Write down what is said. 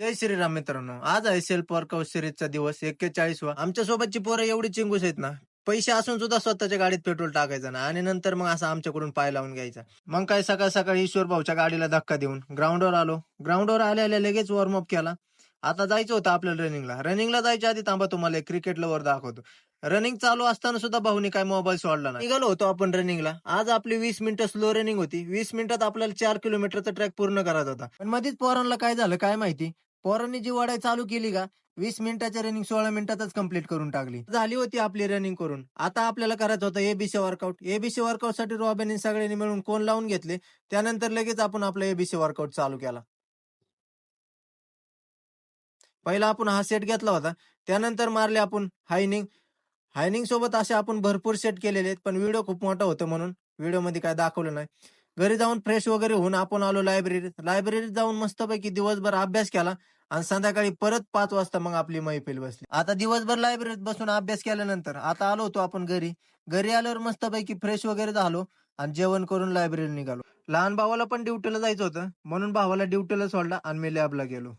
जय श्रीराम मित्रांनो. आज आहे सेल्फ वर्कआउट सिरीजचा दिवस 41वा. आमच्या सोबतची पोरं एवढी चिंगूस आहेत ना, पैसे असून सुद्धा स्वतःच्या गाडीत पेट्रोल टाकायचं ना आणि नंतर मग असं आमच्याकडून पाय लावून घ्यायचा. मग काय सकाळ सकाळी ईश्वर भाऊच्या गाडीला धक्का देऊन ग्राउंडवर आलो. ग्राउंडवर आल्या लगेच वॉर्मअप केला. आता जायचं होतं आपल्याला रनिंगला. रनिंगला जायच्या आधी थांबा तुम्हाला एक क्रिकेट लव्हर दाखवतो. रनिंग चालू असताना सुद्धा भाऊनी काय मोबाईल सोडला नाही. निघालो होतो आपण रनिंगला. आज आपली 20 मिनिटं स्लो रनिंग होती. 20 मिनिटात आपल्याला 4 किलोमीटरचा ट्रॅक पूर्ण करायचा होता. पण मध्येच पोरांना काय झालं काय माहिती? पोरांनी जी वडाई चालू केली का 20 मिनिटाची रनिंग 16 मिनिटातच कंप्लीट करून टाकली. झाली होती आपली रनिंग करून. आता आपल्याला करायचं होतं एबीसी वर्कआउट. एबीसी वर्कआउटसाठी रॉबिनने सगळ्यांनी मिळून कोण लावून घेतले. त्यानंतर लगेच आपण आपला एबीसी वर्कआउट चालू केला. पहिला आपण हा सेट घेतला होता. त्यानंतर मारले आपण हाय हायनिंग सोबत असे आपण भरपूर सेट केलेले आहेत. पण व्हिडिओ खूप मोठा होता म्हणून व्हिडिओमध्ये काय दाखवलं नाही. घरी जाऊन फ्रेश वगैरे होऊन आपण आलो लायब्ररीत. लायब्ररीत जाऊन मस्तपैकी दिवसभर अभ्यास केला आणि संध्याकाळी परत 5 वाजता मग आपली मैफिल बसली. आता दिवसभर लायब्ररीत बसून अभ्यास केल्यानंतर आता आलो होतो आपण घरी. घरी आल्यावर मस्तपैकी फ्रेश वगैरे झालो आणि जेवण करून लायब्ररीत निघालो. लहान भावाला पण ड्युटीला जायचं होतं म्हणून भावाला ड्युटीला सोडला आणि मी लॅबला गेलो.